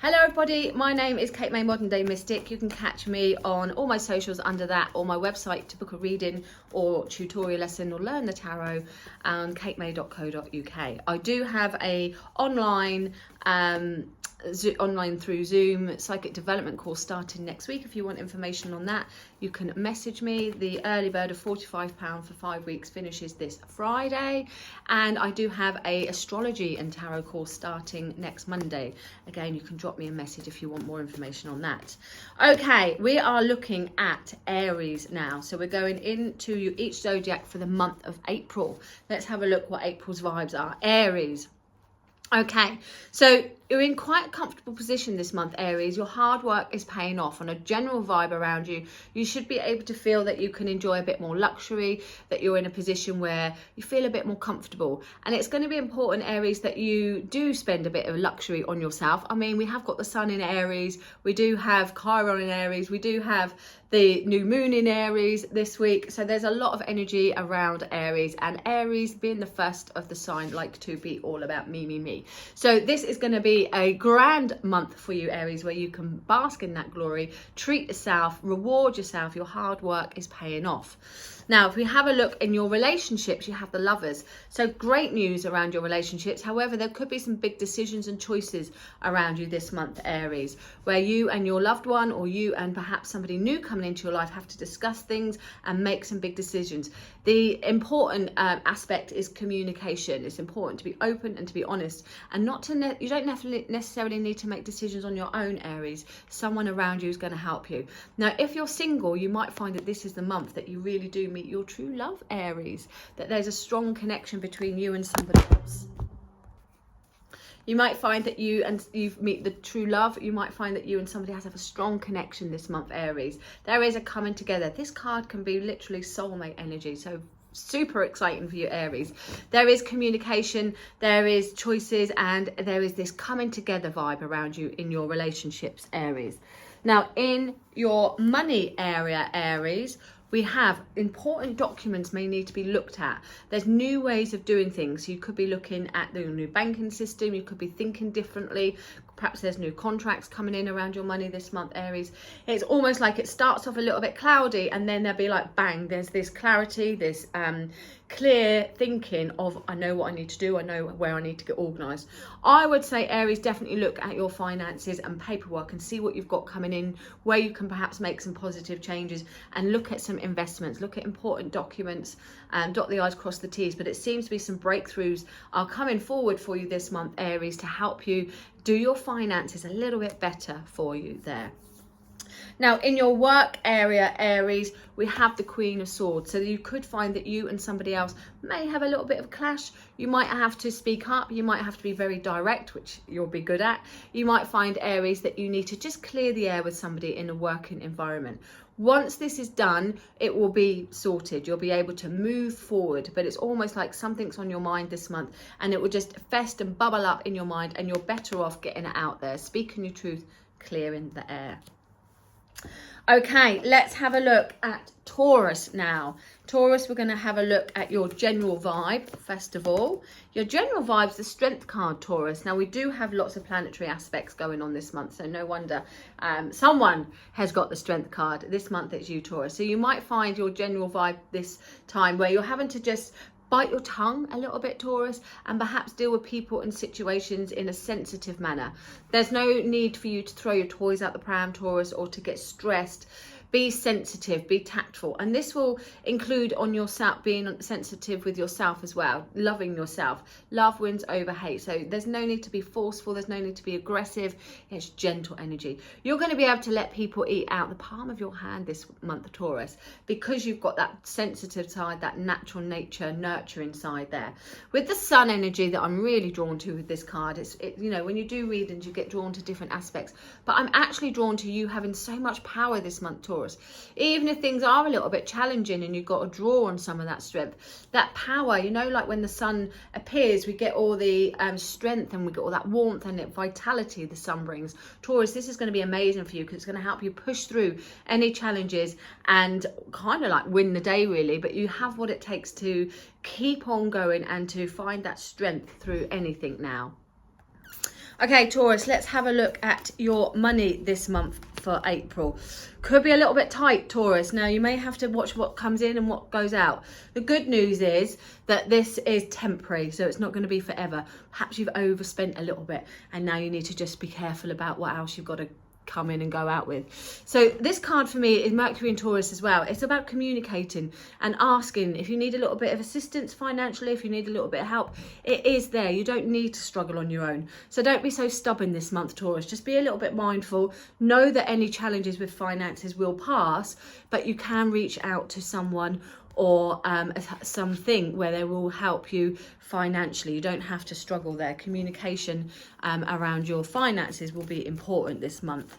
Hello everybody, my name is Kate May, Modern Day Mystic. You can catch me on all my socials under that, or my website to book a reading or tutorial lesson or learn the tarot on katemay.co.uk. I do have a online through Zoom psychic development course starting next week. If you want information on that, you can message me. The early bird of £45 for 5 weeks finishes this Friday, and I do have a astrology and tarot course starting next Monday. Again, you can drop me a message if you want more information on that. Okay, we are looking at Aries now, so we're going into each zodiac for the month of April. Let's have a look what April's vibes are. Aries. Okay, so you're in quite a comfortable position this month, Aries. Your hard work is paying off. On a general vibe around you, you should be able to feel that you can enjoy a bit more luxury, that you're in a position where you feel a bit more comfortable. And it's going to be important, Aries, that you do spend a bit of luxury on yourself. I mean, we have got the sun in Aries, we do have Chiron in Aries, we do have the new moon in Aries this week. So there's a lot of energy around Aries, and Aries, being the first of the sign, like to be all about me, me, me. So this is going to be a grand month for you, Aries, where you can bask in that glory, treat yourself, reward yourself. Your hard work is paying off. Now, if we have a look in your relationships, you have the Lovers. So great news around your relationships. However, there could be some big decisions and choices around you this month, Aries, where you and your loved one, or you and perhaps somebody new coming into your life, have to discuss things and make some big decisions. The important aspect is communication. It's important to be open and to be honest, and not to you don't necessarily need to make decisions on your own, Aries. Someone around you is going to help you. Now, if you're single, you might find that this is the month that you really do meet your true love, Aries, that there's a strong connection between you and somebody else. You might find that you meet the true love. You might find that you and somebody else have a strong connection this month, Aries. There is a coming together. This card can be literally soulmate energy, so super exciting for you, Aries. There is communication, there is choices, and there is this coming together vibe around you in your relationships, Aries. Now, in your money area, Aries, we have important documents may need to be looked at. There's new ways of doing things. You could be looking at the new banking system. You could be thinking differently. Perhaps there's new contracts coming in around your money this month, Aries. It's almost like it starts off a little bit cloudy, and then there'll be like, bang, there's this clarity, this clear thinking of, I know what I need to do, I know where I need to get organised. I would say, Aries, definitely look at your finances and paperwork and see what you've got coming in, where you can perhaps make some positive changes, and look at some investments, look at important documents, dot the I's, cross the T's. But it seems to be some breakthroughs are coming forward for you this month, Aries, to help you do your finances a little bit better for you there. Now, in your work area, Aries, we have the Queen of Swords. So you could find that you and somebody else may have a little bit of a clash. You might have to speak up. You might have to be very direct, which you'll be good at. You might find, Aries, that you need to just clear the air with somebody in a working environment. Once this is done, it will be sorted. You'll be able to move forward, but it's almost like something's on your mind this month, and it will just fest and bubble up in your mind, and you're better off getting it out there, speaking your truth, clearing the air. Okay, let's have a look at Taurus now. Taurus, we're going to have a look at your general vibe first of all. Your general vibe's the Strength card, Taurus. Now, we do have lots of planetary aspects going on this month, so no wonder someone has got the Strength card. This month it's you, Taurus. So you might find your general vibe this time where you're having to just bite your tongue a little bit, Taurus, and perhaps deal with people and situations in a sensitive manner. There's no need for you to throw your toys out the pram, Taurus, or to get stressed. Be sensitive, be tactful, and this will include on yourself, being sensitive with yourself as well, loving yourself. Love wins over hate, so there's no need to be forceful, there's no need to be aggressive. It's gentle energy. You're going to be able to let people eat out the palm of your hand this month, Taurus, because you've got that sensitive side, that natural nature, nurturing side there. With the Sun energy that I'm really drawn to with this card, you know, when you do readings, you get drawn to different aspects, but I'm actually drawn to you having so much power this month, Taurus. Even if things are a little bit challenging and you've got to draw on some of that strength, that power, you know, like when the sun appears, we get all the strength, and we get all that warmth and vitality the sun brings. Taurus, this is going to be amazing for you, because it's going to help you push through any challenges and kind of like win the day, really. But you have what it takes to keep on going and to find that strength through anything now. Okay, Taurus, let's have a look at your money this month for April. Could be a little bit tight, Taurus. Now, you may have to watch what comes in and what goes out. The good news is that this is temporary, so it's not going to be forever. Perhaps you've overspent a little bit, and now you need to just be careful about what else you've got to come in and go out with. So this card for me is Mercury and Taurus as well. It's about communicating and asking if you need a little bit of assistance financially, if you need a little bit of help. It is there. You don't need to struggle on your own. So don't be so stubborn this month, Taurus. Just be a little bit mindful. Know that any challenges with finances will pass, but you can reach out to someone or something where they will help you financially. You don't have to struggle there. Communication around your finances will be important this month.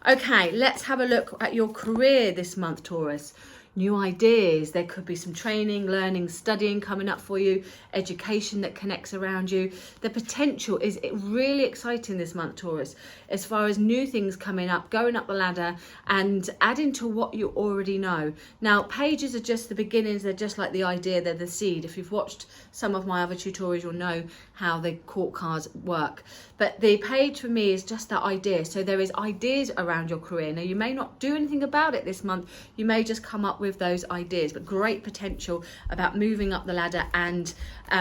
Okay, let's have a look at your career this month, Taurus. New ideas. There could be some training, learning, studying coming up for you, education that connects around you. The potential is really exciting this month, Taurus, as far as new things coming up, going up the ladder and adding to what you already know. Now, pages are just the beginnings. They're just like the idea. They're the seed. If you've watched some of my other tutorials, you'll know how the court cards work. But the page for me is just that idea. So there is ideas around your career. Now, you may not do anything about it this month. You may just come up with those ideas, but great potential about moving up the ladder and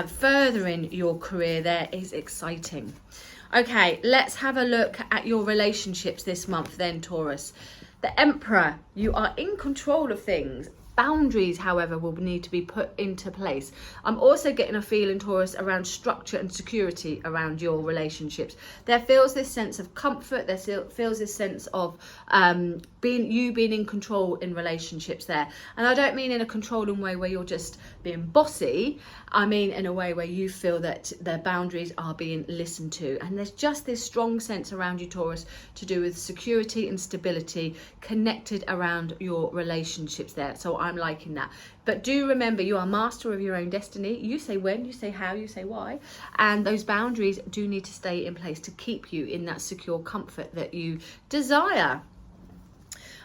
furthering your career there is exciting. Okay, let's have a look at your relationships this month then, Taurus. The Emperor, you are in control of things. Boundaries, however, will need to be put into place. I'm also getting a feeling, Taurus, around structure and security around your relationships. There feels this sense of comfort. There feels this sense of being in control in relationships there. And I don't mean in a controlling way where you're just being bossy. I mean in a way where you feel that their boundaries are being listened to. And there's just this strong sense around you, Taurus, to do with security and stability connected around your relationships there. So I'm liking that. But do remember, you are master of your own destiny. You say when, you say how, you say why. And those boundaries do need to stay in place to keep you in that secure comfort that you desire.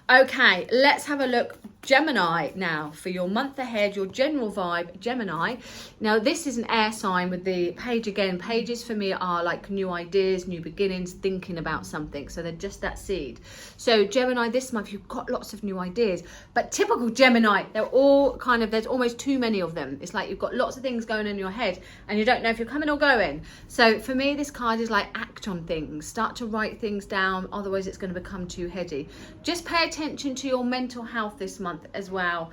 Okay, let's have a look, Gemini, now for your month ahead, your general vibe, Gemini. Now, this is an air sign with the page again. Pages for me are like new ideas, new beginnings, thinking about something. So they're just that seed. So Gemini, this month, you've got lots of new ideas. But typical Gemini, they're all kind of, there's almost too many of them. It's like you've got lots of things going in your head and you don't know if you're coming or going. So for me, this card is like act on things. Start to write things down. Otherwise, it's going to become too heady. Just pay attention to your mental health this month as well,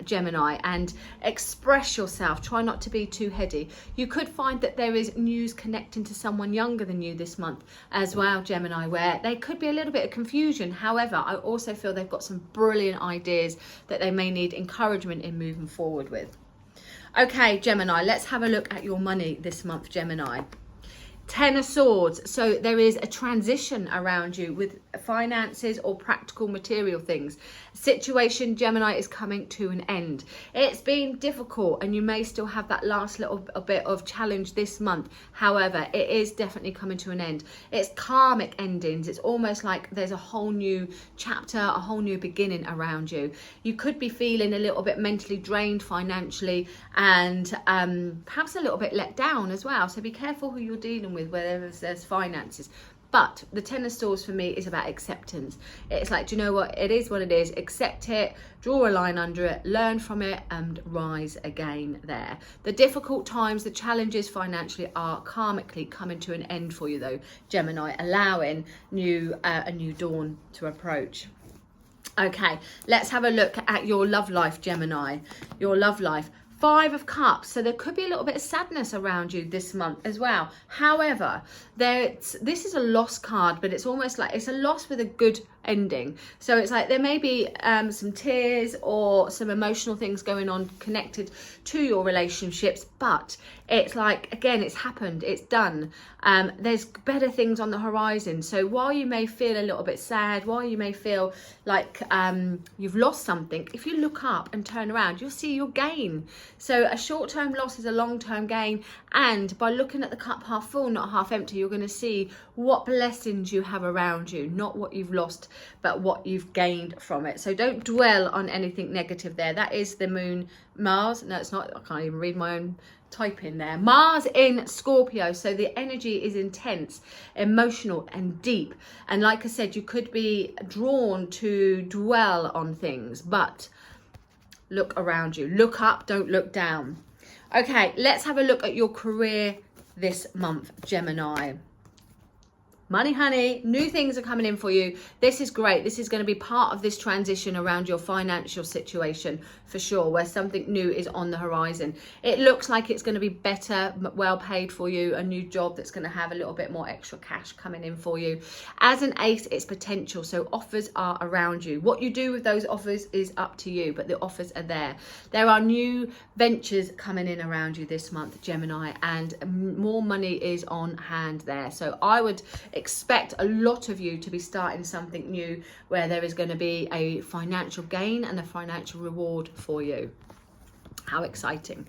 Gemini, and express yourself. Try not to be too heady. You could find that there is news connecting to someone younger than you this month as well, Gemini, where there could be a little bit of confusion. However, I also feel they've got some brilliant ideas that they may need encouragement in moving forward with. Okay, Gemini, let's have a look at your money this month, Gemini. Ten of Swords. So there is a transition around you with finances or practical material things. Situation, Gemini, is coming to an end. It's been difficult and you may still have that last little bit of challenge this month. However, it is definitely coming to an end. It's karmic endings. It's almost like there's a whole new chapter, a whole new beginning around you. You could be feeling a little bit mentally drained financially and perhaps a little bit let down as well. So be careful who you're dealing with, whether there's finances. But the Ten of Swords for me is about acceptance. It's like, do you know what? It is what it is. Accept it, draw a line under it, learn from it, and rise again there. The difficult times, the challenges financially are karmically coming to an end for you, though, Gemini, allowing a new dawn to approach. Okay, let's have a look at your love life, Gemini. Your love life. Five of Cups. So there could be a little bit of sadness around you this month as well. However, this is a loss card, but it's almost like it's a loss with a good ending. So it's like there may be some tears or some emotional things going on connected to your relationships, but it's like, again, it's happened, it's done. There's better things on the horizon. So while you may feel a little bit sad, while you may feel like you've lost something, if you look up and turn around, you'll see your gain. So a short-term loss is a long-term gain. And by looking at the cup half full, not half empty, you're going to see what blessings you have around you, not what you've lost, but what you've gained from it. So don't dwell on anything negative there. That is the moon, Mars. No, it's not. I can't even read my own type in there. Mars in Scorpio, so the energy is intense, emotional and deep. And like I said, you could be drawn to dwell on things, but look around you. Look up, don't look down. Okay, let's have a look at your career this month, Gemini. Money, honey, new things are coming in for you. This is great. This is going to be part of this transition around your financial situation for sure, where something new is on the horizon. It looks like it's going to be better, well paid for you, a new job that's going to have a little bit more extra cash coming in for you. As an ace, it's potential. So offers are around you. What you do with those offers is up to you, but the offers are there. There are new ventures coming in around you this month, Gemini, and more money is on hand there. So I would expect a lot of you to be starting something new where there is going to be a financial gain and a financial reward for you. How exciting.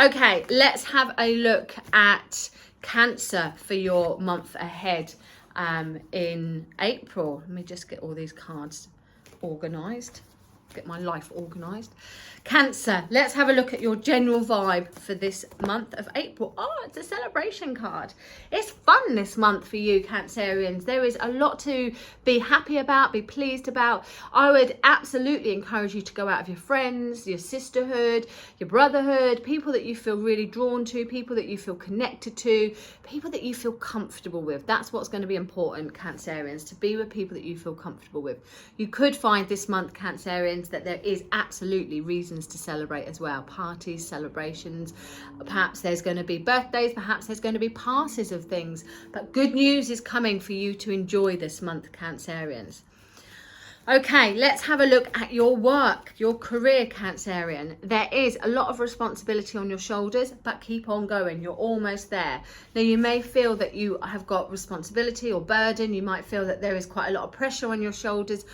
Okay, let's have a look at Cancer for your month ahead in April. Let me just get all these cards organized. Get my life organized. Cancer, let's have a look at your general vibe for this month of April. Oh, it's a celebration card. It's fun this month for you, Cancerians. There is a lot to be happy about, be pleased about. I would absolutely encourage you to go out with your friends, your sisterhood, your brotherhood, people that you feel really drawn to, people that you feel connected to, people that you feel comfortable with. That's what's going to be important, Cancerians, to be with people that you feel comfortable with. You could find this month, Cancerians, that there is absolutely reasons to celebrate as well. Parties, celebrations, perhaps there's going to be birthdays, perhaps there's going to be passes of things, but good news is coming for you to enjoy this month, Cancerians. Okay, let's have a look at your work, your career, Cancerian. There is a lot of responsibility on your shoulders, but keep on going. You're almost there. Now, you may feel that you have got responsibility or burden. You might feel that there is quite a lot of pressure on your shoulders.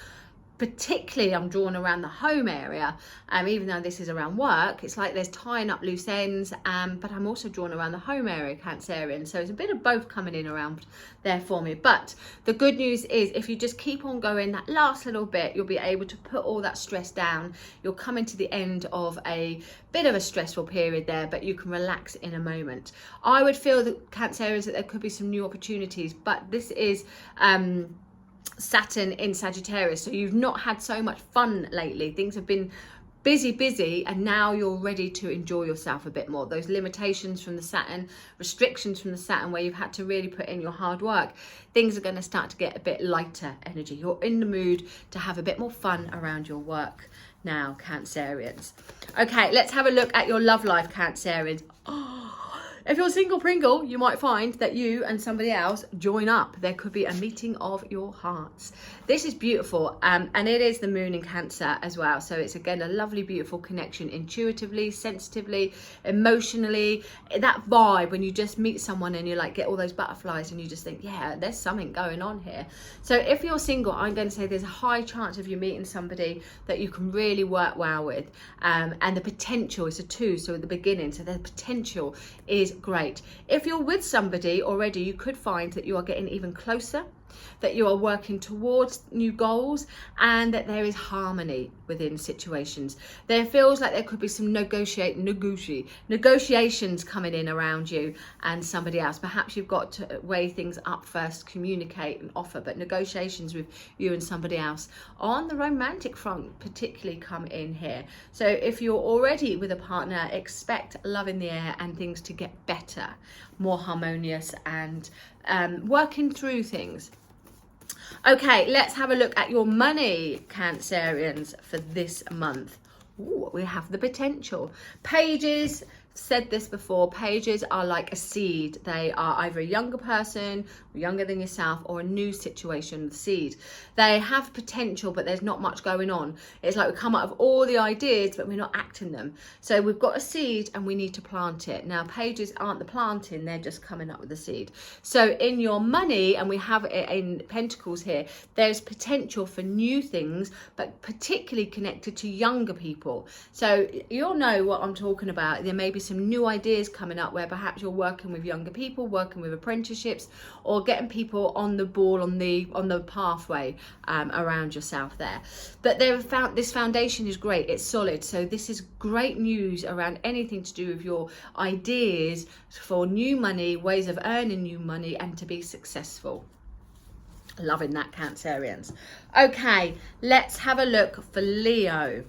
Particularly, I'm drawn around the home area, even though this is around work. It's like there's tying up loose ends, but I'm also drawn around the home area, Cancerian. So it's a bit of both coming in around there for me. But the good news is, if you just keep on going that last little bit, you'll be able to put all that stress down. You're coming to the end of a bit of a stressful period there, but you can relax in a moment. I would feel that, Cancerians, that there could be some new opportunities, but this is Saturn in Sagittarius, so you've not had so much fun lately. Things have been busy, and now you're ready to enjoy yourself a bit more. Those limitations from the Saturn, restrictions from the Saturn, where you've had to really put in your hard work, things are going to start to get a bit lighter energy. You're in the mood to have a bit more fun around your work now, Cancerians. Okay, let's have a look at your love life, Cancerians. If you're single Pringle, you might find that you and somebody else join up. There could be a meeting of your hearts. This is beautiful, and it is the moon in Cancer as well. So it's, again, a lovely, beautiful connection intuitively, sensitively, emotionally. That vibe when you just meet someone and you like get all those butterflies and you just think, yeah, there's something going on here. So if you're single, I'm going to say there's a high chance of you meeting somebody that you can really work well with. And the potential is a 2, so at the beginning, so the potential is great. If you're with somebody already, you could find that you are getting even closer, that you are working towards new goals, and that there is harmony within situations. There feels like there could be some negotiations coming in around you and somebody else. Perhaps you've got to weigh things up first, communicate and offer, but negotiations with you and somebody else on the romantic front particularly come in here. So if you're already with a partner, expect love in the air and things to get better, more harmonious, and working through things. Okay, let's have a look at your money, Cancerians, for this month. Ooh, we have the potential. Pages, said this before, pages are like a seed. They are either a younger person, younger than yourself, or a new situation with seed. They have potential, but there's not much going on. It's like we come up with all the ideas, but we're not acting them. So we've got a seed and we need to plant it. Now, pages aren't the planting, they're just coming up with the seed. So in your money, and we have it in Pentacles here, there's potential for new things, but particularly connected to younger people. So you'll know what I'm talking about. There may be some new ideas coming up where perhaps you're working with younger people, working with apprenticeships, or getting people on the ball, on the pathway around yourself there. But this foundation is great, it's solid. So this is great news around anything to do with your ideas for new money, ways of earning new money, and to be successful. Loving that, Cancerians. Okay, let's have a look for Leo.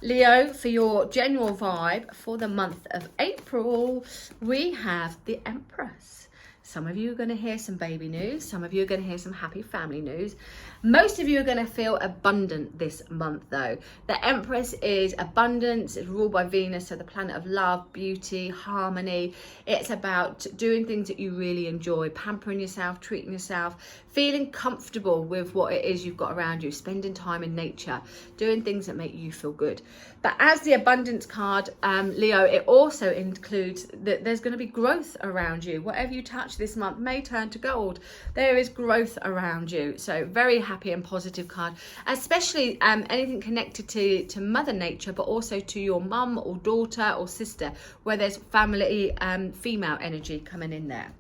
Leo, for your general vibe for the month of April, we have the Empress. Some of you are going to hear some baby news. Some of you are going to hear some happy family news. Most of you are going to feel abundant this month, though. The Empress is abundance. It's ruled by Venus, so the planet of love, beauty, harmony. It's about doing things that you really enjoy, pampering yourself, treating yourself, feeling comfortable with what it is you've got around you, spending time in nature, doing things that make you feel good. But as the abundance card, Leo, it also includes that there's going to be growth around you. Whatever you touch this month may turn to gold. There is growth around you. So very happy and positive card, especially anything connected to Mother Nature, but also to your mum or daughter or sister, where there's family female energy coming in there.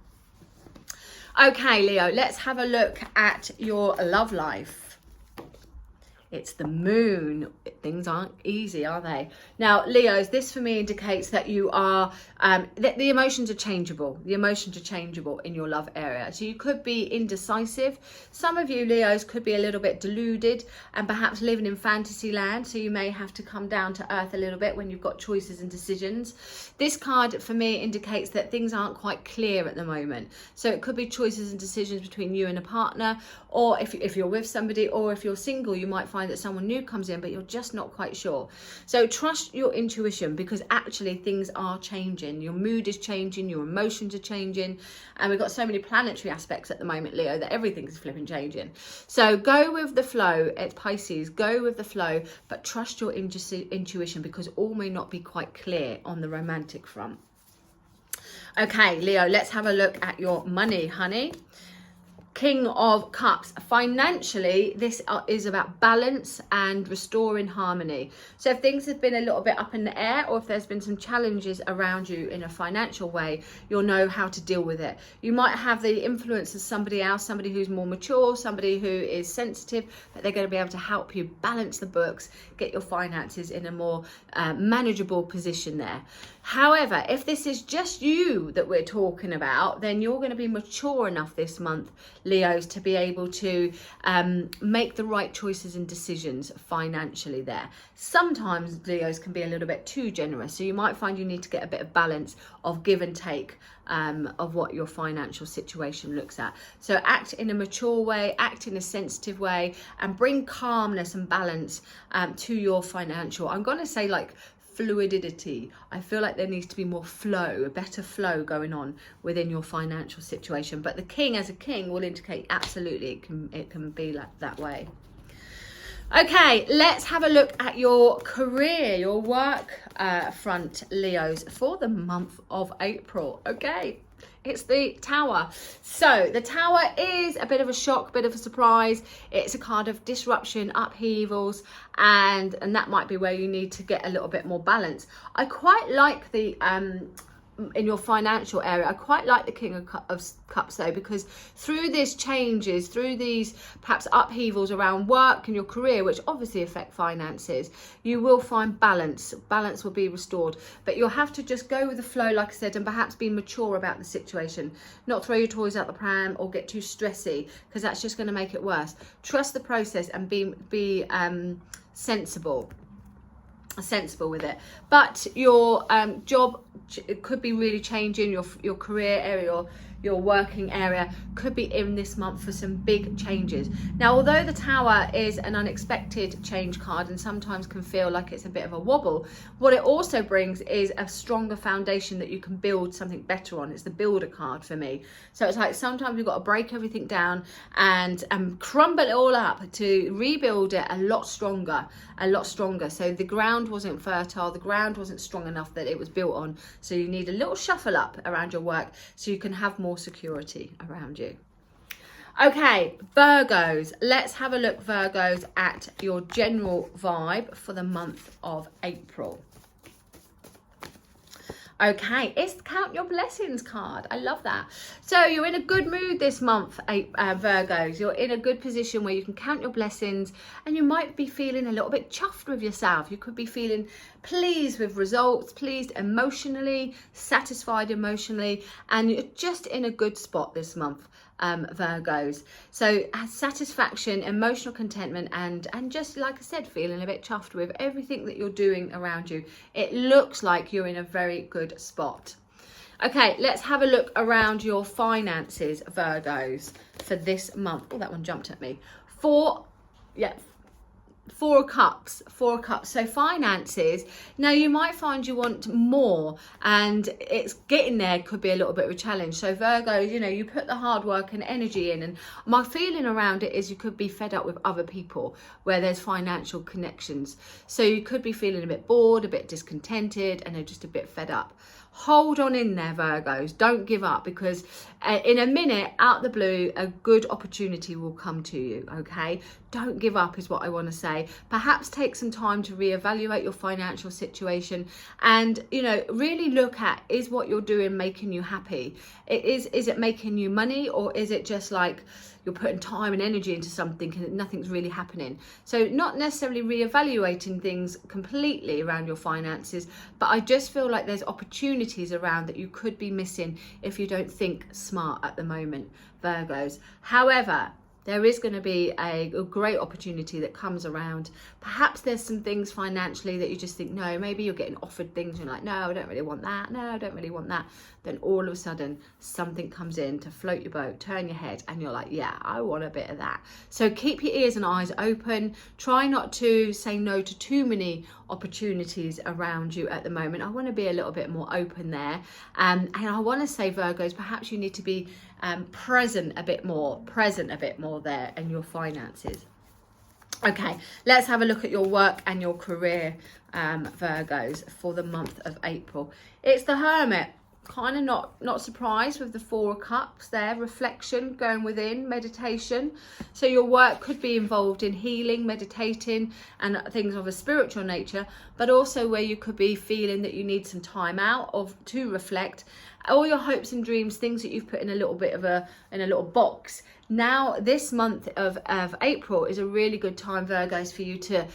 Okay, Leo, let's have a look at your love life. It's the Moon. Things aren't easy, are they? Now, Leos, this for me indicates that you are, the emotions are changeable. The emotions are changeable in your love area. So you could be indecisive. Some of you, Leos, could be a little bit deluded and perhaps living in fantasy land. So you may have to come down to earth a little bit when you've got choices and decisions. This card for me indicates that things aren't quite clear at the moment. So it could be choices and decisions between you and a partner, or if you're with somebody, or if you're single, you might find that someone new comes in, but you're just not quite sure. So trust your intuition, because actually things are changing. Your mood is changing, your emotions are changing, and we've got so many planetary aspects at the moment, Leo, that everything's flipping changing. So go with the flow. It's Pisces. Go with the flow, but trust your intuition, because all may not be quite clear on the romantic front. Okay, Leo, let's have a look at your money, honey. King of Cups. Financially, this is about balance and restoring harmony. So if things have been a little bit up in the air, or if there's been some challenges around you in a financial way, you'll know how to deal with it. You might have the influence of somebody else, somebody who's more mature, somebody who is sensitive, but they're going to be able to help you balance the books, get your finances in a more manageable position there. However, if this is just you that we're talking about, then you're going to be mature enough this month, Leos, to be able to make the right choices and decisions financially there. Sometimes Leos can be a little bit too generous, so you might find you need to get a bit of balance of give and take of what your financial situation looks at. So act in a mature way, act in a sensitive way, and bring calmness and balance to your financial, I'm going to say, like, fluidity. I feel like there needs to be more flow, a better flow going on within your financial situation. But the king, as a king, will indicate absolutely it can be like that way. Okay, let's have a look at your career, your work front, Leos, for the month of April. Okay, it's the Tower. So the Tower is a bit of a shock, bit of a surprise. It's a card of disruption, upheavals, and that might be where you need to get a little bit more balance. I quite like the in your financial area, I quite like the King of Cups though, because through these changes, through these perhaps upheavals around work and your career, which obviously affect finances, you will find balance. Balance will be restored, but you'll have to just go with the flow, like I said, and perhaps be mature about the situation. Not throw your toys out the pram or get too stressy, because that's just going to make it worse. Trust the process and be sensible with it. But your job could be really changing. Your career area, your working area could be in this month for some big changes. Now, although the Tower is an unexpected change card and sometimes can feel like it's a bit of a wobble, what it also brings is a stronger foundation that you can build something better on. It's the builder card for me. So it's like sometimes you've got to break everything down and crumble it all up to rebuild it a lot stronger. So the ground wasn't fertile, the ground wasn't strong enough that it was built on. So you need a little shuffle up around your work so you can have more security around you. Okay, Virgos, let's have a look, Virgos, at your general vibe for the month of April. Okay, it's Count Your Blessings card. I love that. So you're in a good mood this month, Virgos. You're in a good position where you can count your blessings, and you might be feeling a little bit chuffed with yourself. You could be feeling pleased with results, pleased emotionally, satisfied emotionally, and you're just in a good spot this month, Virgos. So satisfaction, emotional contentment, and just like I said, feeling a bit chuffed with everything that you're doing around you. It looks like you're in a very good spot. Okay, let's have a look around your finances, Virgos, for this month. Oh, that one jumped at me. Four of Cups. So finances, now you might find you want more, and it's getting there could be a little bit of a challenge. So Virgos, you know, you put the hard work and energy in, and my feeling around it is you could be fed up with other people where there's financial connections. So you could be feeling a bit bored, a bit discontented, and are just a bit fed up. Hold on in there, Virgos. Don't give up, because in a minute, out the blue, a good opportunity will come to you, okay? Don't give up is what I want to say. Perhaps take some time to reevaluate your financial situation and, you know, really look at, is what you're doing making you happy? Is it making you money, or is it just like you're putting time and energy into something and nothing's really happening? So not necessarily reevaluating things completely around your finances, but I just feel like there's opportunities around that you could be missing if you don't think smart at the moment, Virgos. However, there is going to be a great opportunity that comes around. Perhaps there's some things financially that you just think, no, maybe you're getting offered things. You're like, no, I don't really want that. No, I don't really want that. Then all of a sudden, something comes in to float your boat, turn your head, and you're like, yeah, I want a bit of that. So keep your ears and eyes open. Try not to say no to too many opportunities around you at the moment. I want to be a little bit more open there. And I want to say, Virgos, perhaps you need to be present a bit more there in your finances. Okay, let's have a look at your work and your career, Virgos, for the month of April. It's the Hermit. Kind of not surprised with the Four of Cups there. Reflection, going within, meditation. So your work could be involved in healing, meditating, and things of a spiritual nature, but also where you could be feeling that you need some time out to reflect. All your hopes and dreams, things that you've put in a little bit of a little box. Now this month of April is a really good time, Virgos, for you to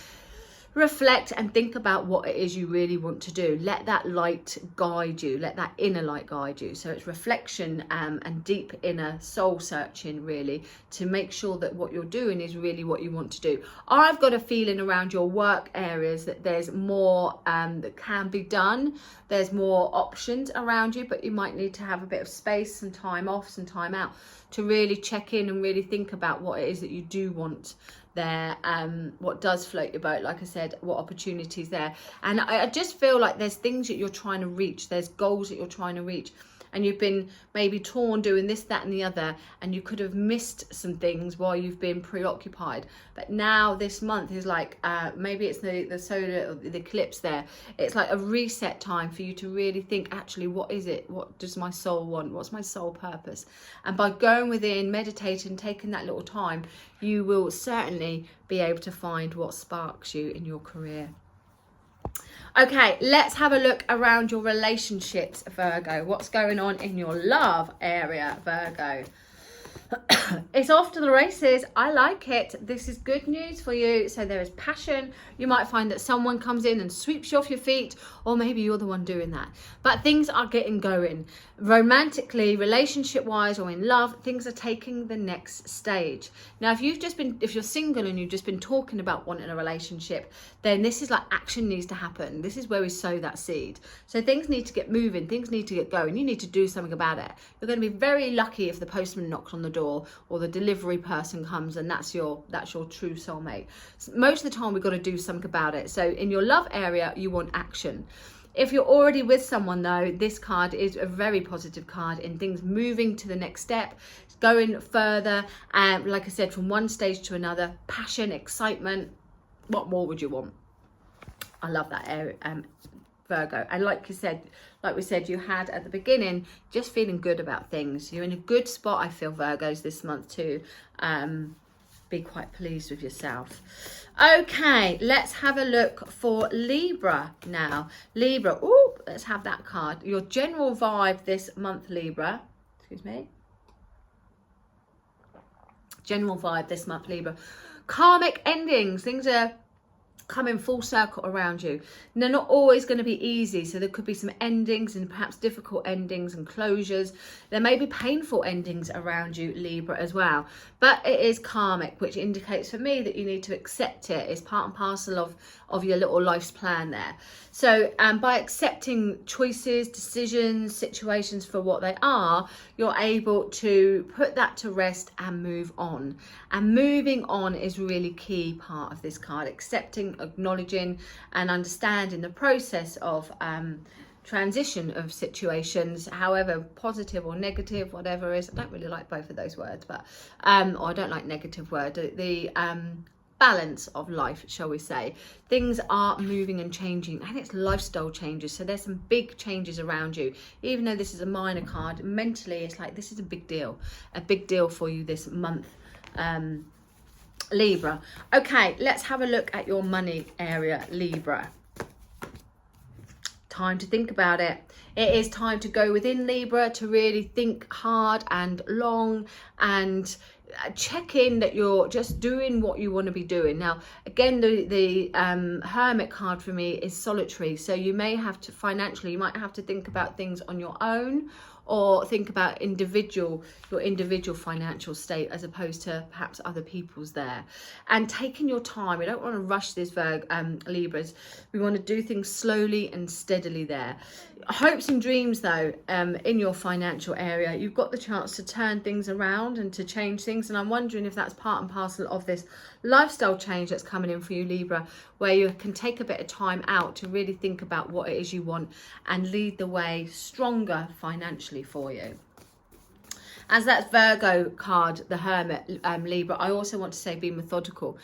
reflect and think about what it is you really want to do. Let that light guide you. Let that inner light guide you. So it's reflection and deep inner soul searching, really, to make sure that what you're doing is really what you want to do. I've got a feeling around your work areas that there's more that can be done. There's more options around you, but you might need to have a bit of space, some time off, some time out to really check in and really think about what it is that you do want there, what does float your boat, like I said, what opportunities there. And I just feel like there's things that you're trying to reach, there's goals that you're trying to reach, and you've been maybe torn doing this, that and the other, and you could have missed some things while you've been preoccupied. But now this month is like maybe it's the solar, the eclipse there, it's like a reset time for you to really think, actually, what is it, what does my soul want, what's my soul purpose? And by going within, meditating, taking that little time, you will certainly be able to find what sparks you in your career. Okay, let's have a look around your relationships, Virgo. What's going on in your love area, Virgo? It's off to the races. I like it. This is good news for you. So there is passion. You might find that someone comes in and sweeps you off your feet, or maybe you're the one doing that. But things are getting going. Romantically, relationship-wise, or in love, things are taking the next stage. Now, if you're single and you've just been talking about wanting a relationship, then this is like action needs to happen. This is where we sow that seed. So things need to get moving. Things need to get going. You need to do something about it. You're going to be very lucky if the postman knocks on the door or the delivery person comes and that's your true soulmate. Most of the time we've got to do something about it. So in your love area, you want action. If you're already with someone, though, this card is a very positive card in things moving to the next step, going further, and like I said, from one stage to another, passion, excitement. What more would you want? I love that area, Virgo. And like we said, you had at the beginning, just feeling good about things. You're in a good spot, I feel, Virgos, this month to be quite pleased with yourself. Okay, let's have a look for Libra now. Libra, let's have that card. Your general vibe this month, Libra. Excuse me. General vibe this month, Libra. Karmic endings. Things are coming full circle around you. And they're not always going to be easy. So there could be some endings and perhaps difficult endings and closures. There may be painful endings around you, Libra, as well. But it is karmic, which indicates for me that you need to accept it. It's part and parcel of your little life's plan there. So by accepting choices, decisions, situations for what they are, you're able to put that to rest and move on. And moving on is really key part of this card. Accepting, acknowledging and understanding the process of transition of situations, however positive or negative, whatever is. I don't really like both of those words, but or I don't like negative word. The balance of life, shall we say. Things are moving and changing, and it's lifestyle changes. So there's some big changes around you. Even though this is a minor card, mentally it's like this is a big deal for you this month, Libra. Okay, let's have a look at your money area, Libra. Time to think about it. It is time to go within, Libra, to really think hard and long and check in that you're just doing what you want to be doing. Now, again, the Hermit card for me is solitary. So you may have to financially, you might have to think about things on your own, or think about your individual financial state as opposed to perhaps other people's there. And taking your time. We don't want to rush this, Libras. We want to do things slowly and steadily there. Hopes and dreams, though, in your financial area, you've got the chance to turn things around and to change things. And I'm wondering if that's part and parcel of this lifestyle change that's coming in for you, Libra, where you can take a bit of time out to really think about what it is you want and lead the way stronger financially for you. As that Virgo card, the Hermit, Libra, I also want to say be methodical.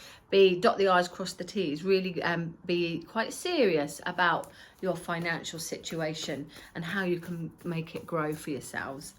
Dot the I's, cross the T's. Really be quite serious about your financial situation and how you can make it grow for yourselves.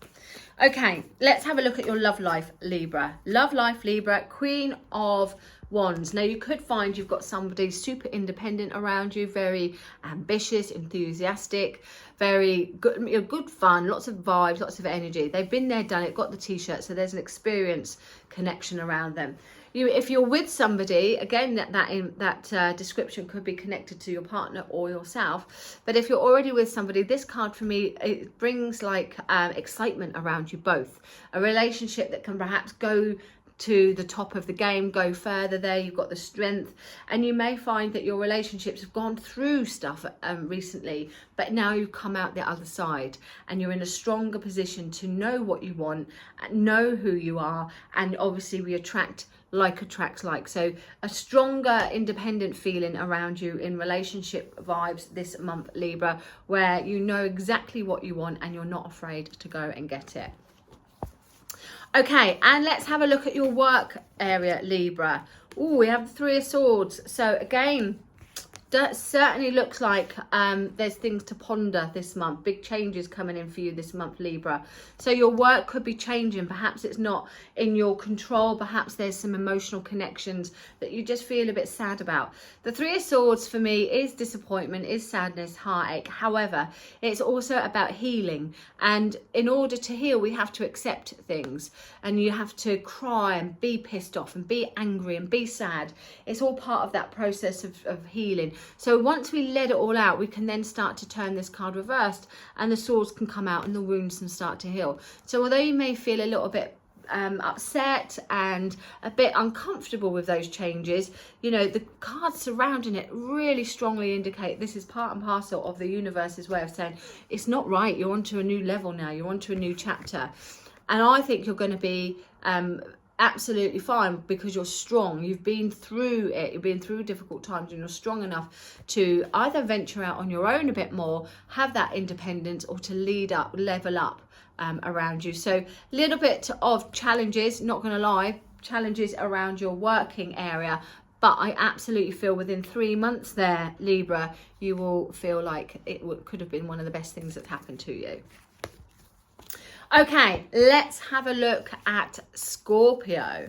Okay, let's have a look at your love life, Libra. Love life, Libra, Queen of Wands. Now, you could find you've got somebody super independent around you, very ambitious, enthusiastic, very good fun, lots of vibes, lots of energy. They've been there, done it, got the t-shirt, so there's an experience connection around them. If you're with somebody, again, that description could be connected to your partner or yourself. But if you're already with somebody, this card for me, it brings like excitement around you both. A relationship that can perhaps go to the top of the game, go further there. You've got the strength, and you may find that your relationships have gone through stuff recently, but now you've come out the other side and you're in a stronger position to know what you want, know who you are, and obviously we attract like attracts like. So a stronger independent feeling around you in relationship vibes this month, Libra, where you know exactly what you want and you're not afraid to go and get it. Okay, and let's have a look at your work area, Libra. Oh, we have the Three of Swords. So again, that certainly looks like there's things to ponder this month. Big changes coming in for you this month, Libra. So your work could be changing. Perhaps it's not in your control. Perhaps there's some emotional connections that you just feel a bit sad about. The Three of Swords for me is disappointment, is sadness, heartache. However, it's also about healing. And in order to heal, we have to accept things. And you have to cry and be pissed off and be angry and be sad. It's all part of that process of healing. So once we let it all out, we can then start to turn this card reversed and the swords can come out and the wounds can start to heal. So although you may feel a little bit upset and a bit uncomfortable with those changes, you know, the cards surrounding it really strongly indicate this is part and parcel of the universe's way of saying it's not right. You're onto a new level now. You're onto a new chapter. And I think you're going to be absolutely fine because you're strong. You've been through it. You've been through difficult times and you're strong enough to either venture out on your own a bit more, have that independence, or to level up around you. So a little bit of challenges, not going to lie, challenges around your working area. But I absolutely feel within 3 months there, Libra, you will feel like it could have been one of the best things that happened to you. Okay, let's have a look at Scorpio.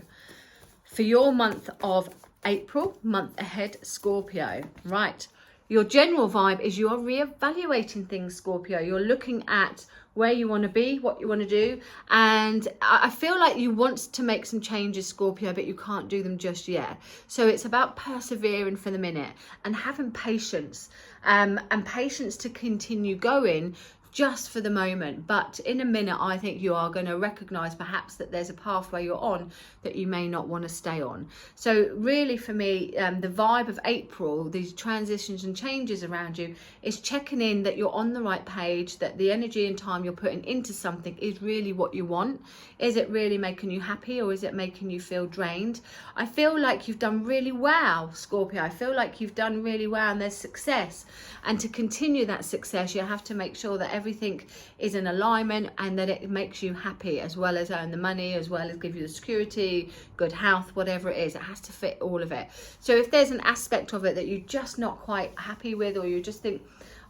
For your month of April, month ahead, Scorpio. Right, Your general vibe is you are reevaluating things, Scorpio. You're looking at where you want to be, what you want to do. And I feel like you want to make some changes, Scorpio, but you can't do them just yet. So it's about persevering for the minute and having patience, and patience to continue going just for the moment. But in a minute, I think you are going to recognize perhaps that there's a pathway you're on that you may not want to stay on. So really for me, the vibe of April, these transitions and changes around you, is checking in that you're on the right page, that the energy and time you're putting into something is really what you want. Is it really making you happy, or is it making you feel drained? I feel like you've done really well, Scorpio. I feel like you've done really well and there's success. And to continue that success, you have to make sure that everything is in alignment and that it makes you happy, as well as earn the money, as well as give you the security, good health, whatever it is. It has to fit all of it. So if there's an aspect of it that you're just not quite happy with, or you just think,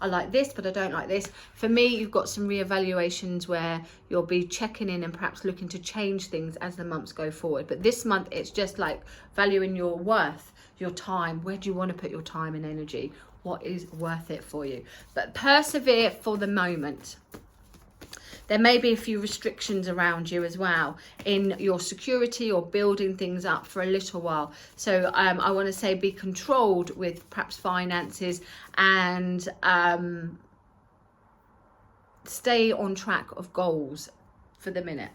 I like this, but I don't like this. For me, you've got some reevaluations where you'll be checking in and perhaps looking to change things as the months go forward. But this month, it's just like valuing your worth, your time. Where do you want to put your time and energy? What is worth it for you? But persevere for the moment. There may be a few restrictions around you as well in your security or building things up for a little while. So I want to say be controlled with perhaps finances, and stay on track of goals for the minute.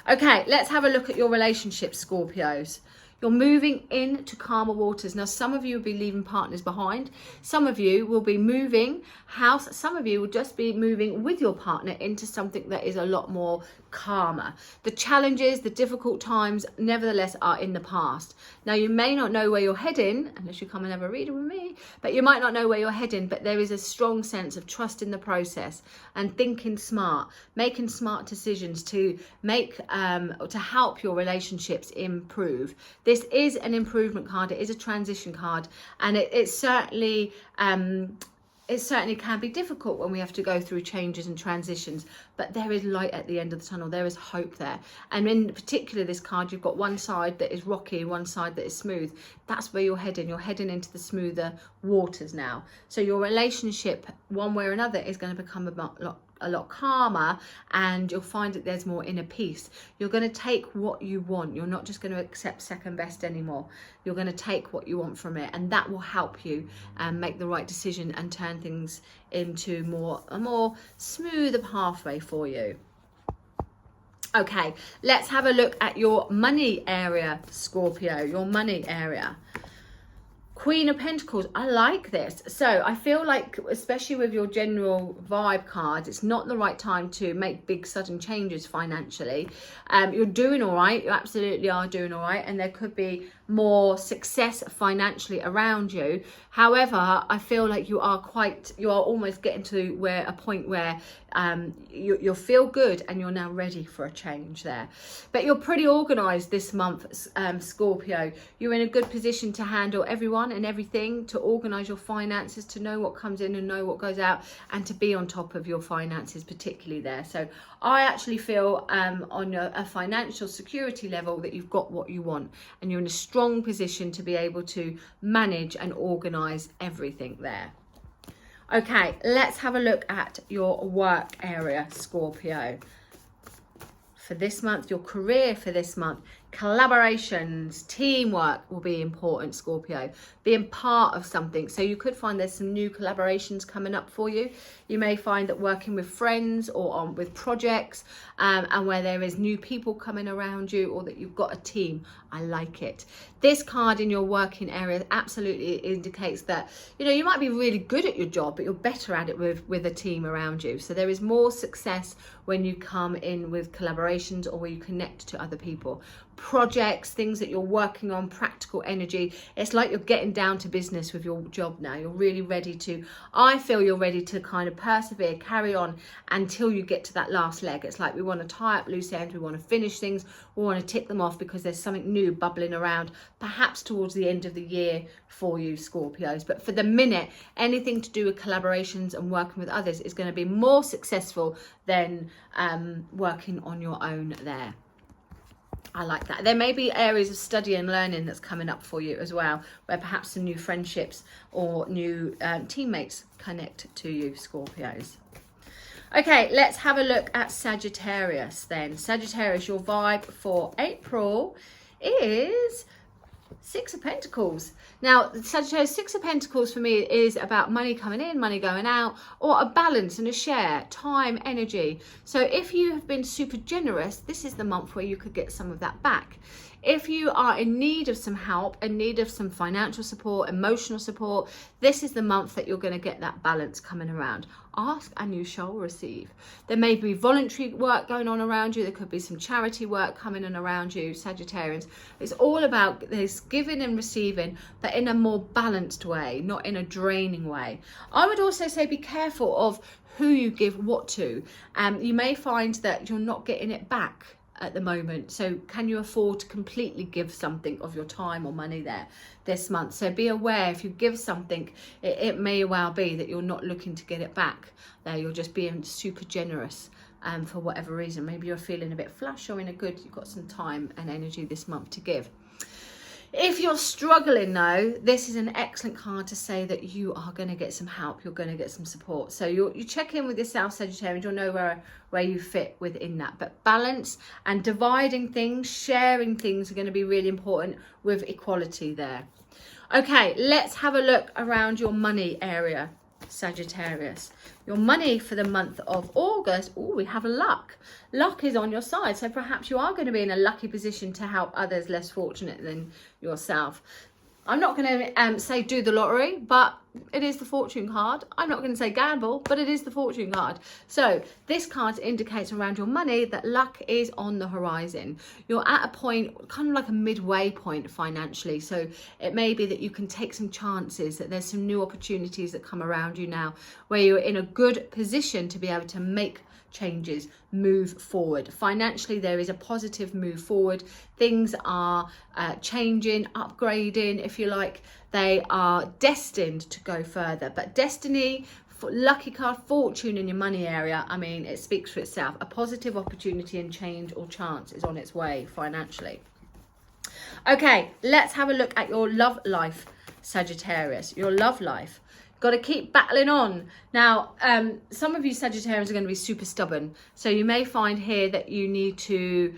Okay, let's have a look at your relationships, Scorpios. You're moving into calmer waters. Now, some of you will be leaving partners behind. Some of you will be moving house. Some of you will just be moving with your partner into something that is a lot more calmer. The challenges, the difficult times, nevertheless, are in the past. Now, you may not know where you're heading, unless you come and have a reading with me, but you might not know where you're heading, but there is a strong sense of trust in the process and thinking smart, making smart decisions to make, to help your relationships improve. This is an improvement card. It is a transition card, and it certainly can be difficult when we have to go through changes and transitions, but there is light at the end of the tunnel. There is hope there. And in particular, this card, you've got one side that is rocky, one side that is smooth. That's where you're heading. You're heading into the smoother waters now. So your relationship, one way or another, is going to become a lot calmer, and you'll find that there's more inner peace. You're going to take what you want. You're not just going to accept second best anymore. You're going to take what you want from it, and that will help you make the right decision and turn things into a more smoother pathway for you. Okay, let's have a look at your money area, Scorpio. Your money area. Queen of Pentacles. I like this. So I feel like, especially with your general vibe card, it's not the right time to make big sudden changes financially. You're doing all right. You absolutely are doing all right. And there could be more success financially around you. However, I feel like you are almost getting to a point where you'll feel good and you're now ready for a change there. But you're pretty organized this month, Scorpio. You're in a good position to handle everyone and everything, to organize your finances, to know what comes in and know what goes out, and to be on top of your finances, particularly there. So I actually feel on a financial security level that you've got what you want, and you're in a strong position to be able to manage and organize everything there. Okay, let's have a look at your work area, Scorpio. For this month, your career for this month, collaborations, teamwork will be important, Scorpio. Being part of something. So you could find there's some new collaborations coming up for you. You may find that working with friends or with projects, and where there is new people coming around you, or that you've got a team. I like it. This card in your working area absolutely indicates that, you might be really good at your job, but you're better at it with a team around you. So there is more success when you come in with collaborations, or where you connect to other people. Projects, things that you're working on, practical energy. It's like you're getting down to business with your job now. You're really ready to, I feel you're ready to kind of persevere, carry on until you get to that last leg. It's like we want to tie up loose ends, we want to finish things, we want to tick them off because there's something new bubbling around, perhaps towards the end of the year for you, Scorpios. But for the minute, anything to do with collaborations and working with others is going to be more successful than working on your own there. I like that. There may be areas of study and learning that's coming up for you as well, where perhaps some new friendships or new teammates connect to you, Scorpios. Okay, let's have a look at Sagittarius then. Sagittarius, your vibe for April is Six of Pentacles. Now, Sagittarius, Six of Pentacles for me is about money coming in, money going out, or a balance and a share, time, energy. So if you have been super generous, this is the month where you could get some of that back. If you are in need of some help, in need of some financial support, emotional support, this is the month that you're going to get that balance coming around. Ask and you shall receive. There may be voluntary work going on around you. There could be some charity work coming in around you, Sagittarians. It's all about this giving and receiving, but in a more balanced way, not in a draining way. I would also say be careful of who you give what to. You may find that you're not getting it back at the moment. So can you afford to completely give something of your time or money there this month? So be aware, if you give something, it may well be that you're not looking to get it back there. You're just being super generous for whatever reason. Maybe you're feeling a bit flush or in a good, you've got some time and energy this month to give. If you're struggling though, this is an excellent card to say that you are going to get some help, you're going to get some support. So you check in with yourself, Sagittarius, you'll know where you fit within that. But balance and dividing things, sharing things are going to be really important with equality there. Okay, let's have a look around your money area, Sagittarius. Your money for the month of August, oh, we have luck. Luck is on your side, so perhaps you are going to be in a lucky position to help others less fortunate than yourself. I'm not going to say do the lottery, but it is the fortune card. I'm not going to say gamble, but it is the fortune card. So this card indicates around your money that luck is on the horizon. You're at a point, kind of like a midway point financially. So it may be that you can take some chances, that there's some new opportunities that come around you now, where you're in a good position to be able to make changes, move forward. Financially, there is a positive move forward. Things are changing, upgrading, if you like. They are destined to go further. But destiny, lucky card, fortune in your money area, I mean, it speaks for itself. A positive opportunity and change or chance is on its way financially. Okay, let's have a look at your love life, Sagittarius. Your love life. Got to keep battling on. Now, some of you Sagittarians are going to be super stubborn. So you may find here that you need to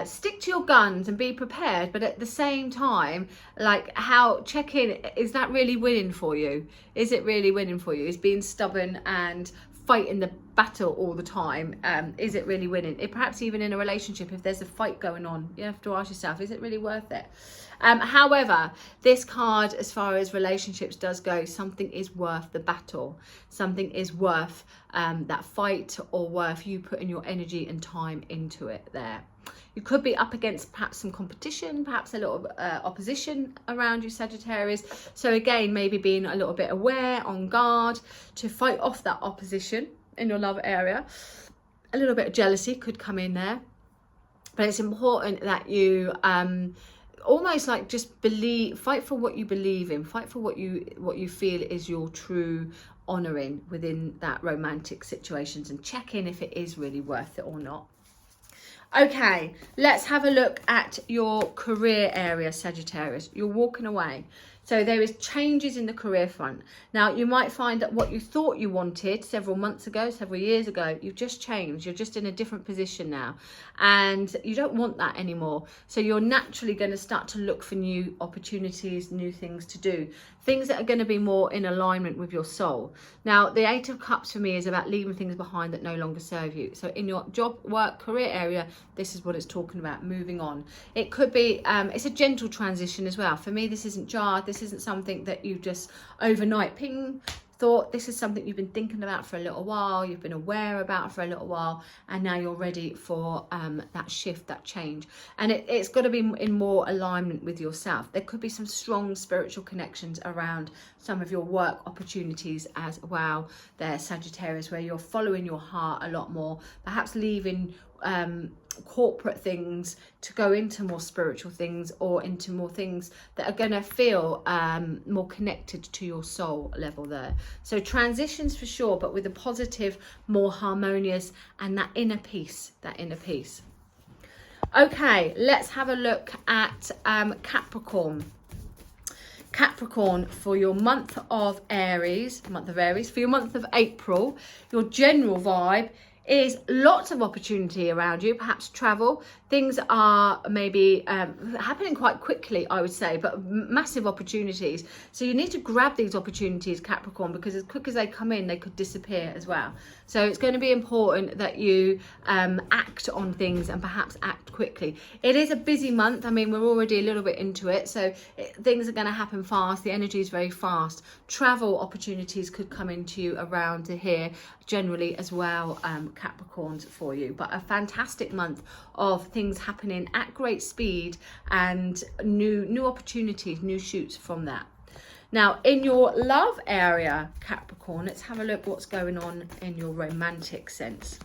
stick to your guns and be prepared. But at the same time, like check in, is that really winning for you? Is it really winning for you? Is being stubborn and fighting the battle all the time, is it really winning? Perhaps even in a relationship, if there's a fight going on, you have to ask yourself, is it really worth it? However, this card, as far as relationships does go, something is worth the battle. Something is worth that fight, or worth you putting your energy and time into it there. You could be up against perhaps some competition, perhaps a little opposition around you, Sagittarius. So again, maybe being a little bit aware, on guard, to fight off that opposition in your love area. A little bit of jealousy could come in there. But it's important that you almost like just fight for what you believe in, fight for what you feel is your true honouring within that romantic situations, and check in if it is really worth it or not. Okay, let's have a look at your career area, Sagittarius. You're walking away. So there is changes in the career front. Now, you might find that what you thought you wanted several months ago, several years ago, you've just changed. You're just in a different position now. And you don't want that anymore. So you're naturally going to start to look for new opportunities, new things to do. Things that are going to be more in alignment with your soul. Now, the Eight of Cups for me is about leaving things behind that no longer serve you. So in your job, work, career area, this is what it's talking about, moving on. It could be, it's a gentle transition as well. For me, this isn't jarred. This isn't something that you just overnight ping thought. This is something you've been thinking about for a little while, you've been aware about for a little while, and now you're ready for that shift, that change. And it's got to be in more alignment with yourself. There could be some strong spiritual connections around some of your work opportunities as well there, Sagittarius, where you're following your heart a lot more, perhaps leaving corporate things to go into more spiritual things, or into more things that are going to feel more connected to your soul level there. So transitions for sure, but with a positive, more harmonious, and that inner peace, Okay, let's have a look at Capricorn. Capricorn, for your month of Aries, for your month of April, your general vibe is lots of opportunity around you, perhaps travel. Things are maybe happening quite quickly, I would say, but massive opportunities. So you need to grab these opportunities, Capricorn, because as quick as they come in, they could disappear as well. So it's going to be important that you act on things and perhaps act quickly. It is a busy month. I mean, we're already a little bit into it, so things are going to happen fast. The energy is very fast. Travel opportunities could come into you around here generally as well, Capricorns, for you. But a fantastic month of things happening at great speed and new opportunities, new shoots from that. Now, in your love area, Capricorn, let's have a look what's going on in your romantic sense.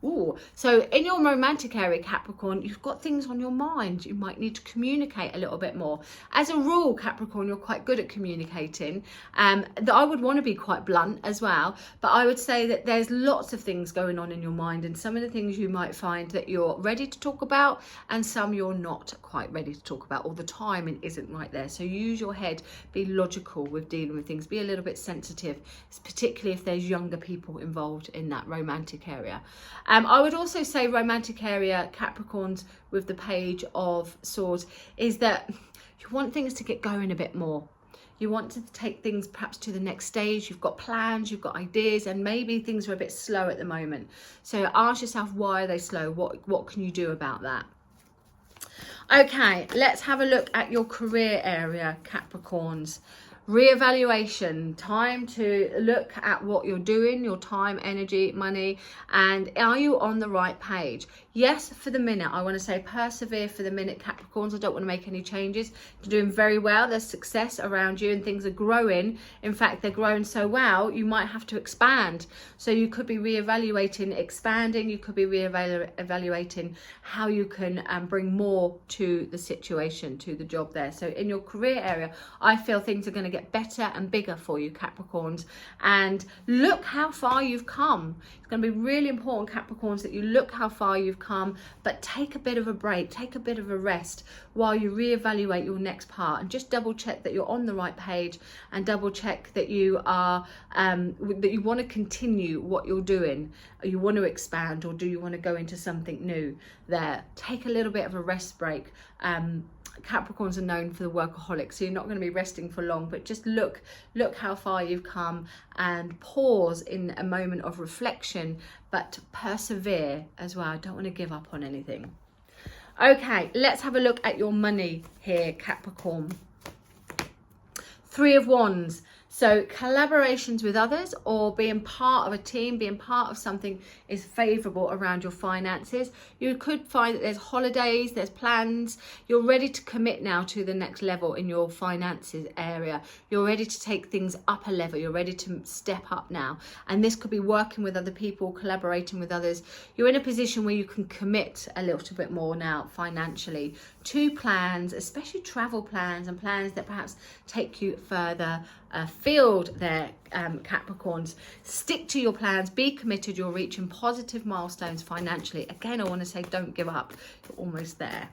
Ooh, so in your romantic area, Capricorn, you've got things on your mind. You might need to communicate a little bit more. As a rule, Capricorn, you're quite good at communicating. I would want to be quite blunt as well, but I would say that there's lots of things going on in your mind, and some of the things you might find that you're ready to talk about, and some you're not quite ready to talk about, or the timing isn't right there. So use your head, be logical with dealing with things, be a little bit sensitive, particularly if there's younger people involved in that romantic area. I would also say romantic area, Capricorns, with the Page of Swords, is that you want things to get going a bit more. You want to take things perhaps to the next stage. You've got plans, you've got ideas, and maybe things are a bit slow at the moment. So ask yourself, why are they slow? What can you do about that? Okay, let's have a look at your career area, Capricorns. Reevaluation, time to look at what you're doing, your time, energy, money, and are you on the right page? Yes, for the minute. I want to say persevere for the minute, Capricorns. I don't want to make any changes. You're doing very well. There's success around you and things are growing. In fact, they're growing so well, you might have to expand. So you could be reevaluating, expanding. You could be reevaluating how you can bring more to the situation, to the job there. So in your career area, I feel things are going to get better and bigger for you, Capricorns. And look how far you've come. It's going to be really important, Capricorns, that you look how far you've come, but take a bit of a break, take a bit of a rest while you reevaluate your next part, and just double check that you're on the right page, and double check that you are that you want to continue what you're doing. You want to expand, or do you want to go into something new there? Take a little bit of a rest break. Capricorns are known for the workaholic, so you're not going to be resting for long, but just look how far you've come, and pause in a moment of reflection, but persevere as well. Don't want to give up on anything. Okay, let's have a look at your money here, Capricorn. 3 of Wands. So collaborations with others, or being part of a team, being part of something, is favourable around your finances. You could find that there's holidays, there's plans. You're ready to commit now to the next level in your finances area. You're ready to take things up a level. You're ready to step up now. And this could be working with other people, collaborating with others. You're in a position where you can commit a little bit more now financially to plans, especially travel plans and plans that perhaps take you further afield there, Capricorns. Stick to your plans, be committed. You're reaching positive milestones financially. Again, I want to say, don't give up. You're almost there.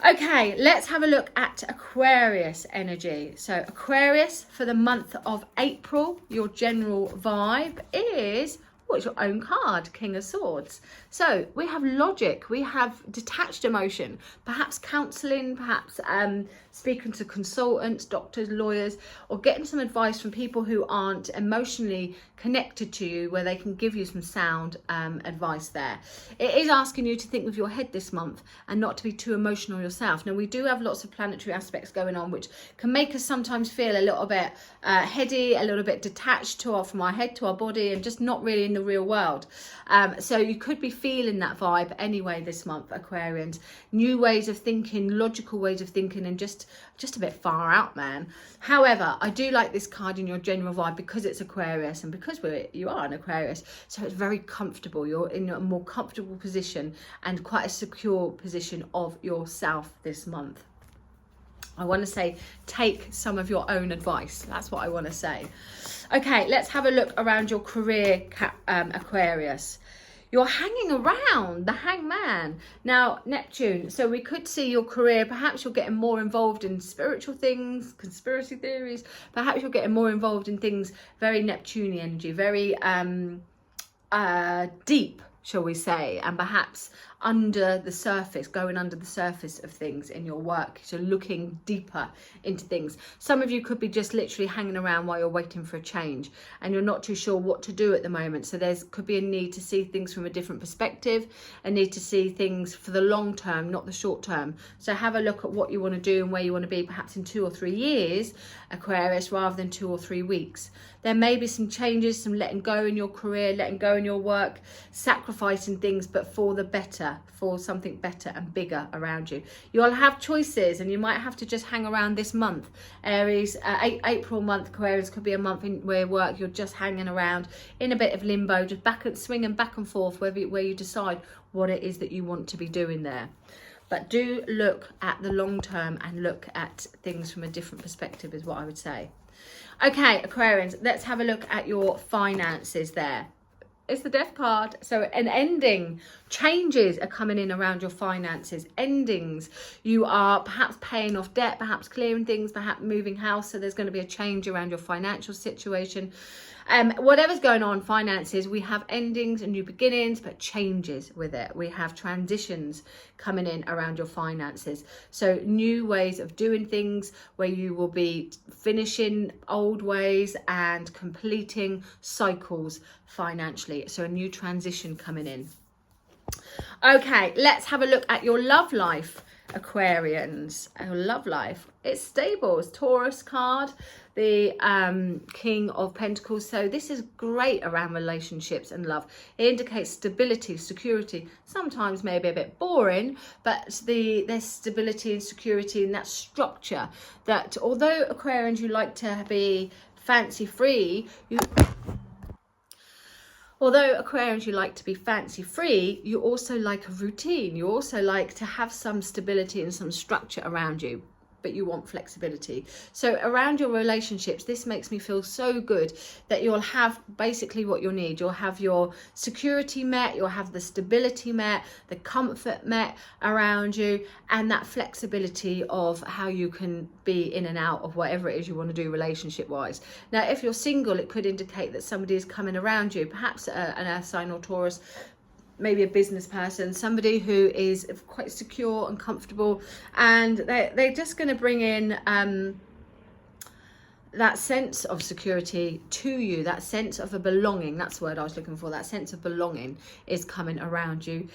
Okay, let's have a look at Aquarius energy. So Aquarius, for the month of April, your general vibe is, it's your own card, King of Swords. So we have logic, we have detached emotion, perhaps counselling, perhaps speaking to consultants, doctors, lawyers, or getting some advice from people who aren't emotionally connected to you, where they can give you some sound advice there. It is asking you to think with your head this month and not to be too emotional yourself. Now, we do have lots of planetary aspects going on, which can make us sometimes feel a little bit heady, a little bit detached from our head to our body, and just not really in the real world. So you could be feeling that vibe anyway this month, Aquarians. New ways of thinking, logical ways of thinking, and just a bit far out, man. However, I do like this card in your general vibe because it's Aquarius, and because you are an Aquarius, so it's very comfortable. You're in a more comfortable position and quite a secure position of yourself this month. I want to say, take some of your own advice. That's what I want to say. Okay, let's have a look around your career, Aquarius. You're hanging around, the hangman. Now, Neptune, so we could see your career, perhaps you're getting more involved in spiritual things, conspiracy theories, perhaps you're getting more involved in things very Neptunian energy, very deep, shall we say, and perhaps under the surface, going under the surface of things in your work, so looking deeper into things. Some of you could be just literally hanging around while you're waiting for a change and you're not too sure what to do at the moment. So there's could be a need to see things from a different perspective, a need to see things for the long term, not the short term. So have a look at what you want to do and where you want to be, perhaps in 2 or 3 years, Aquarius, rather than 2 or 3 weeks. There may be some changes, some letting go in your career, letting go in your work, sacrificing things, but for the better, for something better and bigger around you. You'll have choices and you might have to just hang around this month. Aries, April month, Aquarius, could be a month in where work you're just hanging around in a bit of limbo, just swinging back and forth where you decide what it is that you want to be doing there. But do look at the long term and look at things from a different perspective is what I would say. Okay, Aquarians, let's have a look at your finances there. It's the Death card. So an ending, changes are coming in around your finances, endings. You are perhaps paying off debt, perhaps clearing things, perhaps moving house. So there's going to be a change around your financial situation. Whatever's going on, finances, we have endings and new beginnings, but changes with it. We have transitions coming in around your finances. So new ways of doing things where you will be finishing old ways and completing cycles financially. So a new transition coming in. Okay, let's have a look at your love life, Aquarians. Your love life, it's stable. It's Taurus card, the King of Pentacles. So this is great around relationships and love. It indicates stability, security. Sometimes maybe a bit boring, but there's stability and security in that structure. That although Aquarians, you like to be fancy free, Although Aquarians, you like to be fancy free, you also like a routine. You also like to have some stability and some structure around you, but you want flexibility. So around your relationships, this makes me feel so good that you'll have basically what you need. You'll have your security met, you'll have the stability met, the comfort met around you, and that flexibility of how you can be in and out of whatever it is you want to do relationship wise. Now, if you're single, it could indicate that somebody is coming around you, perhaps an Earth sign or Taurus, maybe a business person, somebody who is quite secure and comfortable, and they're just going to bring in that sense of security to you, that sense of a belonging. That's the word I was looking for. That sense of belonging is coming around you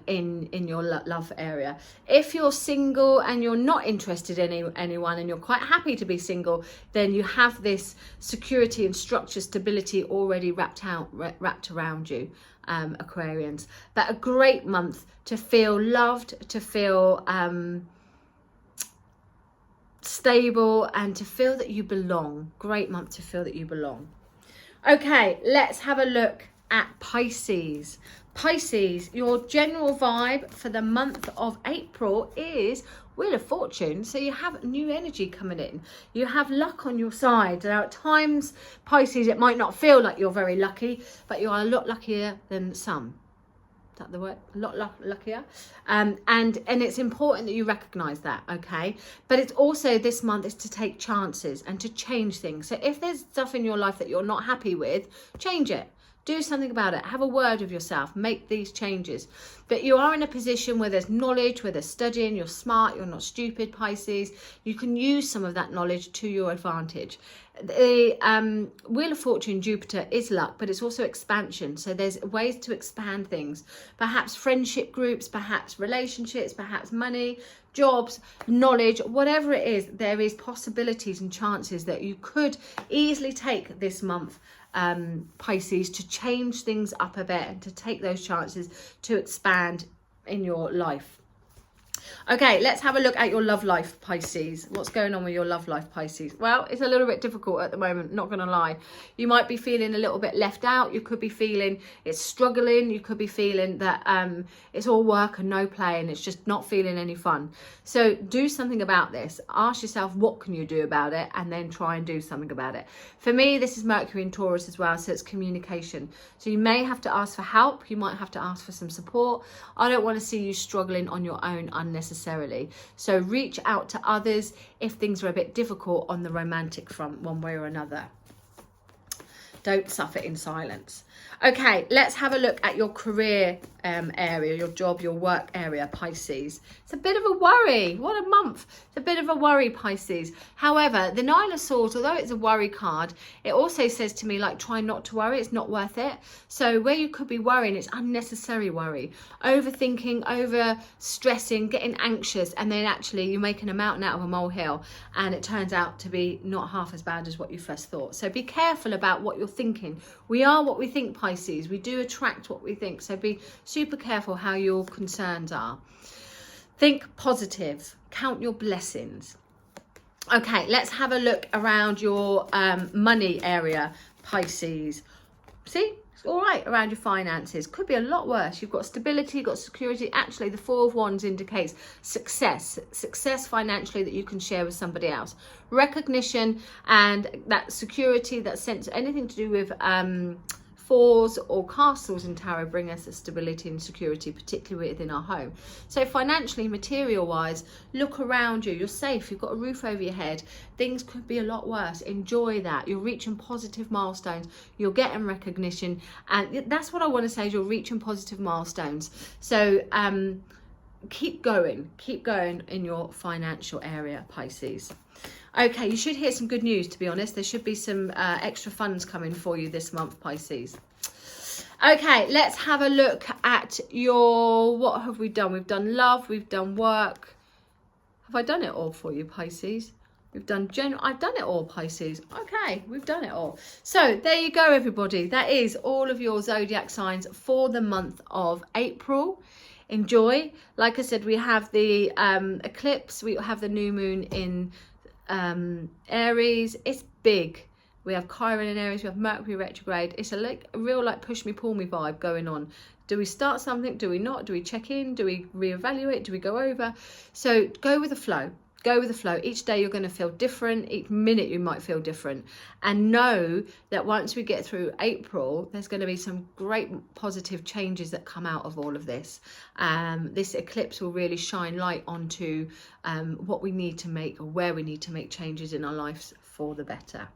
in your love area. If you're single and you're not interested in anyone and you're quite happy to be single, then you have this security and structure, stability already wrapped around you. Aquarians, but a great month to feel loved, to feel stable, and to feel that you belong. Great month to feel that you belong. Okay, let's have a look at Pisces. Pisces, your general vibe for the month of April is Wheel of Fortune. So you have new energy coming in. You have luck on your side. Now at times, Pisces, it might not feel like you're very lucky, but you are a lot luckier than some. Is that the word? A lot luckier. And it's important that you recognize that, okay? But it's also, this month is to take chances and to change things. So if there's stuff in your life that you're not happy with, change it. Do something about it. Have a word with yourself. Make these changes. But you are in a position where there's knowledge, where there's studying. You're smart. You're not stupid, Pisces. You can use some of that knowledge to your advantage. The Wheel of Fortune, Jupiter, is luck, but it's also expansion. So there's ways to expand things. Perhaps friendship groups, perhaps relationships, perhaps money, jobs, knowledge, whatever it is, there is possibilities and chances that you could easily take this month, Pisces, to change things up a bit and to take those chances to expand in your life. Okay, let's have a look at your love life, Pisces. What's going on with your love life, Pisces? Well, it's a little bit difficult at the moment, not going to lie. You might be feeling a little bit left out. You could be feeling it's struggling. You could be feeling that it's all work and no play and it's just not feeling any fun. So do something about this. Ask yourself, what can you do about it? And then try and do something about it. For me, this is Mercury in Taurus as well, so it's communication. So you may have to ask for help. You might have to ask for some support. I don't want to see you struggling on your own unnecessarily. So reach out to others if things are a bit difficult on the romantic front, one way or another. Don't suffer in silence. Okay, let's have a look at your career area, your job, your work area, Pisces. It's a bit of a worry. What a month. It's a bit of a worry, Pisces. However, the Nine of Swords, although it's a worry card, it also says to me, like, try not to worry. It's not worth it. So where you could be worrying, it's unnecessary worry. Overthinking, over stressing, getting anxious, and then actually you're making a mountain out of a molehill, and it turns out to be not half as bad as what you first thought. So be careful about what you're thinking. We are what we think, Pisces. We do attract what we think. So be super careful how your concerns are. Think positive. Count your blessings. Okay, let's have a look around your money area, Pisces. See? It's all right around your finances. Could be a lot worse. You've got stability, you've got security. Actually, the Four of Wands indicates success. Success financially that you can share with somebody else. Recognition and that security, that sense, anything to do with fours or castles in tarot bring us a stability and security, particularly within our home. So financially, material wise, look around you. You're safe. You've got a roof over your head. Things could be a lot worse. Enjoy that. You're reaching positive milestones. You're getting recognition, and that's what I want to say is you're reaching positive milestones. So keep going in your financial area, Pisces. Okay, you should hear some good news, to be honest. There should be some extra funds coming for you this month, Pisces. Okay, let's have a look at your, what have we done? We've done love, we've done work. Have I done it all for you, Pisces? We've done I've done it all, Pisces. Okay, we've done it all. So there you go, everybody. That is all of your zodiac signs for the month of April. Enjoy. Like I said, we have the eclipse. We have the new moon in Aries. It's big. We have Chiron in Aries. We have Mercury retrograde. It's a real like push me pull me vibe going on. Do we start something? Do we not? Do we check in? Do we reevaluate? Do we go over? So go with the flow. Go with the flow. Each day you're going to feel different. Each minute you might feel different. And know that once we get through April, there's going to be some great positive changes that come out of all of this. This eclipse will really shine light onto what we need to make, or where we need to make changes in our lives for the better.